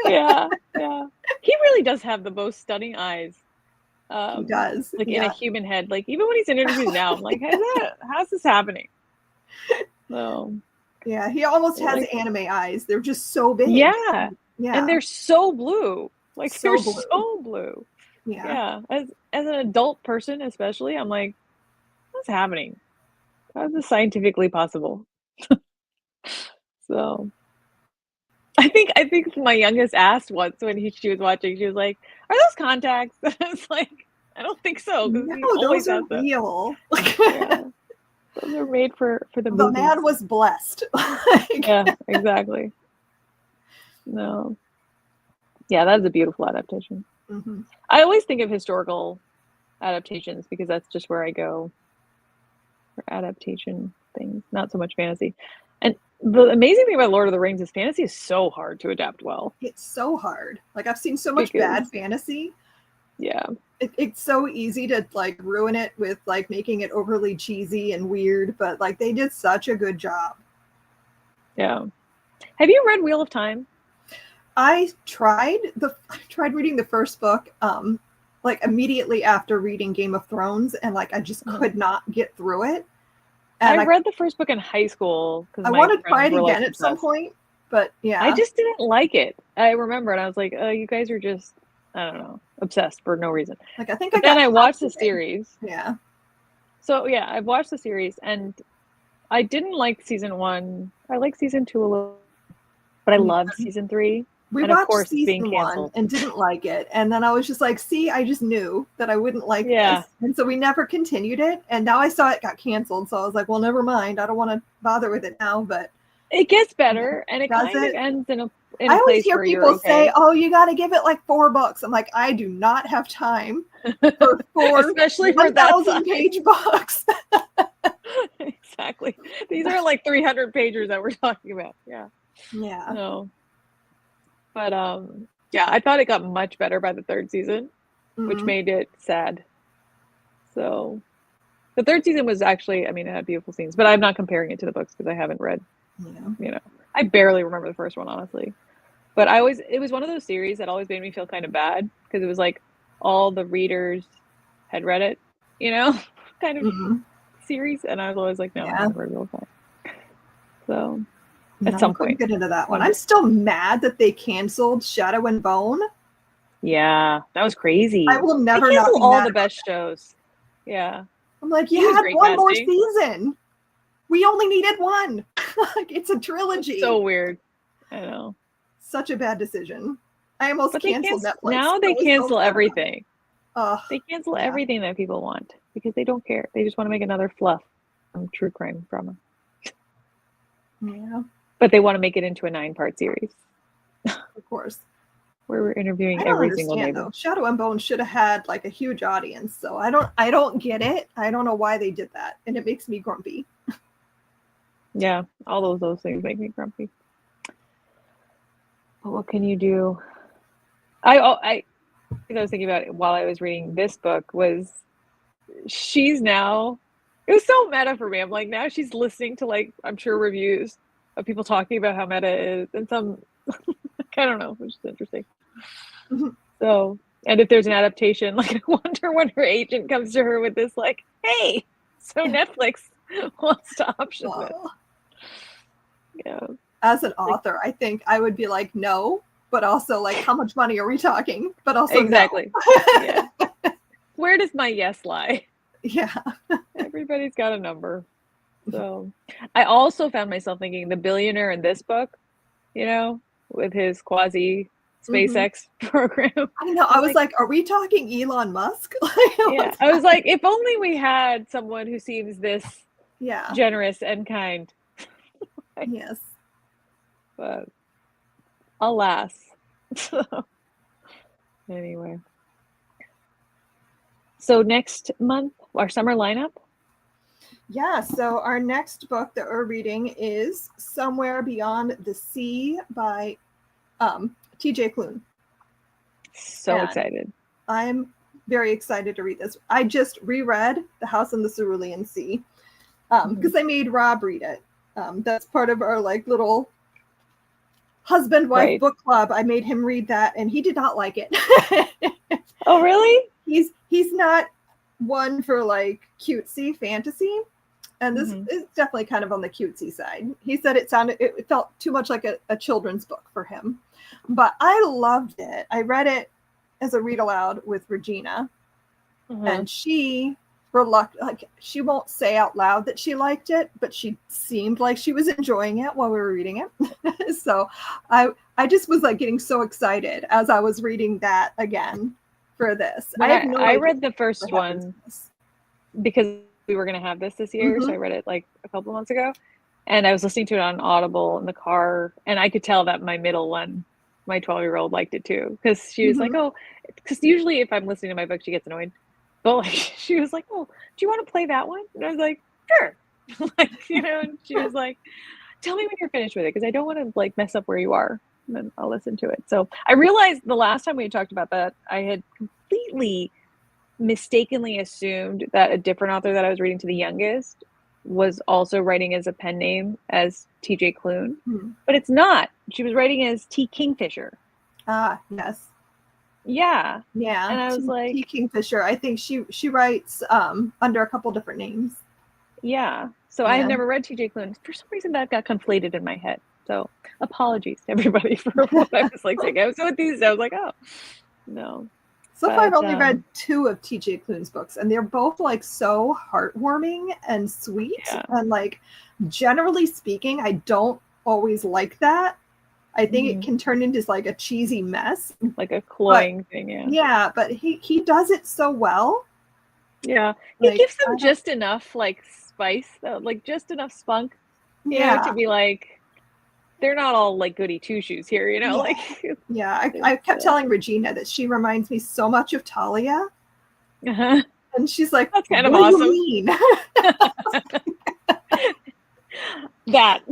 Yeah. He really does have the most stunning eyes.
He does.
Like in a human head. Like even when he's in interviews now, I'm like, how's this happening? So
yeah, he almost has anime eyes. They're just so big.
Yeah. And they're so blue. Like they're so blue.
Yeah.
As an adult person, especially, I'm like, what's happening? How is this scientifically possible? So I think my youngest asked once when she was watching, she was like, "Are those contacts?" I was like, "I don't think so."
No, those are real.
Those are made for the movies.
The man was blessed.
Yeah, exactly. No. Yeah, that's a beautiful adaptation. I always think of historical adaptations because that's just where I go for adaptation things, not so much fantasy. And the amazing thing about Lord of the Rings is fantasy is so hard to adapt well.
It's so hard. Like I've seen so much bad fantasy.
Yeah.
It's so easy to like ruin it with like making it overly cheesy and weird, but like they did such a good job.
Yeah. Have you read Wheel of Time?
I tried reading the first book like immediately after reading Game of Thrones, and like I just could not get through it. And
I read the first book in high school because
I want to try it again at some point, but
I just didn't like it. I remember, and I was like, "Oh, you guys are just, I don't know, obsessed for no reason."
Like I think
then I watched the series.
Yeah.
So yeah, I've watched the series, and I didn't like season 1. I like season 2 a little, but I loved season 3.
We watched season 1 and didn't like it, and then I was just like, "See, I just knew that I wouldn't like this," and so we never continued it. And now I saw it got canceled, so I was like, "Well, never mind. I don't want to bother with it now." But
it gets better, and it kind of ends in a
I always hear people say, "Oh, you got to give it like 4 books." I'm like, I do not have time for 4
especially for
1,000-page books.
Exactly. These are like 300 pages that we're talking about. Yeah.
No.
But yeah, I thought it got much better by the 3rd season, which made it sad. So the 3rd season was actually, I mean, it had beautiful scenes, but I'm not comparing it to the books because I haven't read. I barely remember the first one, honestly. But it was one of those series that always made me feel kind of bad because it was like all the readers had read it, kind of series, and I was always like, no, I haven't read Wheel of Time. So at some point,
get into that one. I'm still mad that they canceled Shadow and Bone.
Yeah, that was crazy.
I will never
not
be
all
mad
the best shows. Yeah,
I'm like, you had one more season. We only needed 1. Like it's a trilogy.
So weird. I know.
Such a bad decision. I almost canceled Netflix.
Now they cancel everything.
Oh,
they cancel everything that people want because they don't care. They just want to make another fluff true crime drama.
Yeah.
But they want to make it into a 9-part series.
Of course.
Where we're interviewing every single neighbor.
Though. Shadow and Bone should have had like a huge audience. So I don't get it. I don't know why they did that. And it makes me grumpy.
Yeah, all those things make me grumpy. But what can you do? I was thinking about it while I was reading this book was she's now, it was so meta for me. I'm like, now she's listening to like, I'm sure reviews of people talking about how meta is and some, I don't know, which is interesting. So, and if there's an adaptation, like I wonder when her agent comes to her with this like, hey, so Netflix wants to option it. Yeah.
As an author, I think I would be like, no, but also like, how much money are we talking? But also
exactly.
No.
Yeah. where does my yes lie?
Yeah.
Everybody's got a number. So I also found myself thinking the billionaire in this book, you know, with his quasi SpaceX program.
I know. I was like, are we talking Elon Musk?
Yeah. I was like, if only we had someone who seems this generous and kind.
Yes.
But alas. Anyway. So next month, our summer lineup?
Yeah, so our next book that we're reading is Somewhere Beyond the Sea by T.J. Klune.
So excited.
I'm very excited to read this. I just reread The House on the Cerulean Sea because I made Rob read it. That's part of our like little husband-wife book club. I made him read that and he did not like it.
Oh, really?
He's not one for like cutesy fantasy. And this is definitely kind of on the cutesy side. He said it felt too much like a children's book for him. But I loved it. I read it as a read aloud with Regina. And she she won't say out loud that she liked it, but she seemed like she was enjoying it while we were reading it. So I just was like getting so excited as I was reading that again for this.
I read the first one because we were going to have this year. So I read it like a couple of months ago and I was listening to it on Audible in the car. And I could tell that my middle one, my 12-year-old liked it too. Cause she was like, oh, cause usually if I'm listening to my book, she gets annoyed. But like, she was like, oh, do you want to play that one? And I was like, sure. Like, you know, and she was like, tell me when you're finished with it. Cause I don't want to like mess up where you are. And then I'll listen to it. So I realized the last time we had talked about that, I had completely mistakenly assumed that a different author that I was reading to the youngest was also writing as a pen name as T.J. Klune, but it's not. She was writing as T. Kingfisher.
Yes.
Yeah.
Yeah.
And I was like,
T. Kingfisher. I think she writes under a couple different names.
Yeah. So I have never read T.J. Klune. For some reason that got conflated in my head. So apologies to everybody for what I was like saying. I was so enthused. I was like, oh, no.
So far, I've only read 2 of T.J. Klune's books, and they're both like so heartwarming and sweet. Yeah. And like, generally speaking, I don't always like that. I think it can turn into like a cheesy mess,
like a cloying thing. Yeah.
Yeah, but he does it so well.
Yeah, he gives them just enough like spice, though, like just enough spunk, you know, to be like. They're not all like goody two-shoes here, you know, like.
Yeah, I kept telling Regina that she reminds me so much of Talia. And she's like,
that's kind of awesome.
What do you mean?
That.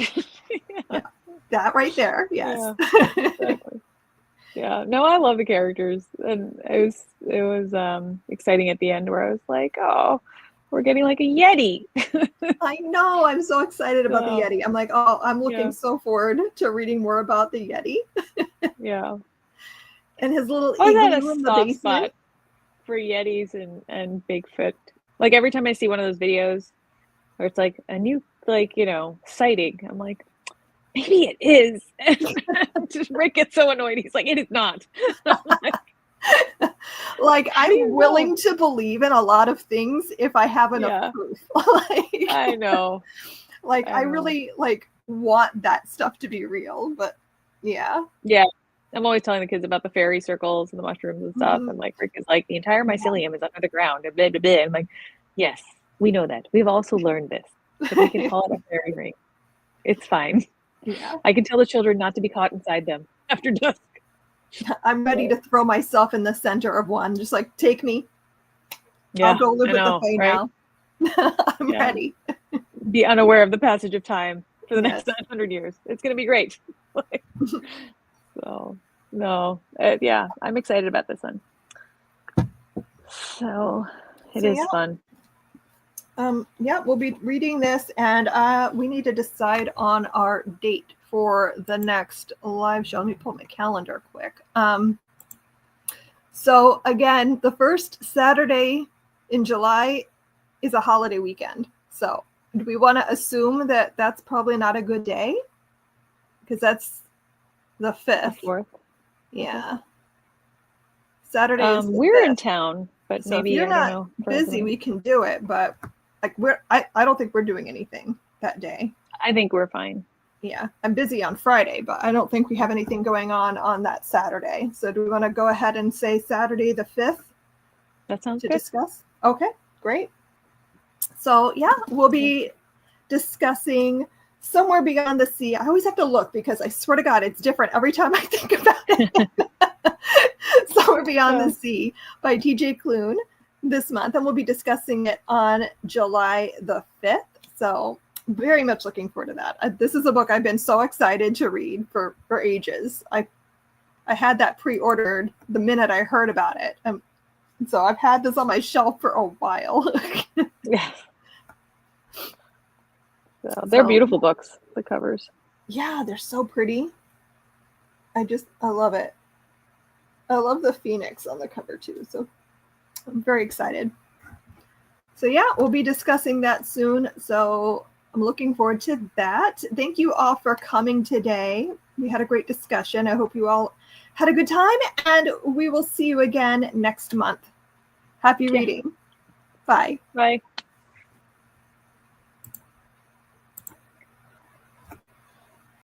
That right there, yes.
Yeah, exactly. Yeah, no, I love the characters. And it was exciting at the end where I was like, oh, we're getting like a Yeti.
I know. I'm so excited about the Yeti. I'm like, oh, I'm looking so forward to reading more about the Yeti.
Yeah.
And his little
igloo in the basement. Spot for Yetis and Bigfoot. Like every time I see one of those videos where it's like a new, like, you know, sighting, I'm like, maybe it is. Just Rick gets so annoyed. He's like, it is not.
Like I'm willing to believe in a lot of things if I have enough proof. Like,
I know.
Like I really like want that stuff to be real, but yeah.
Yeah. I'm always telling the kids about the fairy circles and the mushrooms and stuff. And like Rick is like, the entire mycelium is under the ground and blah blah blah. I'm like, yes, we know that. We've also learned this. But we can call it a fairy ring. It's fine.
Yeah.
I can tell the children not to be caught inside them after dusk.
I'm ready to throw myself in the center of one. Just like, take me. Yeah, I'll go live with the Fae now. I'm ready.
Be unaware of the passage of time for the next 900 years. It's going to be great. So, no. Yeah, I'm excited about this one. So, it is fun.
Yeah, we'll be reading this, and we need to decide on our date for the next live show. Let me pull my calendar quick. So again, the first Saturday in July is a holiday weekend. So do we want to assume that that's probably not a good day? Because that's the 5th.
The 4th.
Yeah. Saturday is
we're
5th.
in town But
So
maybe,
if you're
I don't
not
know. For
busy, we can do it. But like I don't think we're doing anything that day.
I think we're fine.
Yeah, I'm busy on Friday, but I don't think we have anything going on that Saturday. So do we want to go ahead and say Saturday the 5th?
That sounds
to
good.
discuss? Okay, great. So yeah, we'll be discussing Somewhere Beyond the Sea. I always have to look because I swear to God, it's different every time I think about it. Somewhere Beyond the Sea by TJ Klune this month, and we'll be discussing it on July the 5th. So very much looking forward to that. This is a book I've been so excited to read for ages. I had that pre-ordered the minute I heard about it. So I've had this on my shelf for a while.
Yeah. So they're beautiful books, the covers.
Yeah, they're so pretty. I love it. I love the phoenix on the cover too. So I'm very excited. So yeah, we'll be discussing that soon. So I'm looking forward to that. Thank you all for coming today. We had a great discussion. I hope you all had a good time, and we will see you again next month. Happy reading. Bye.
Bye.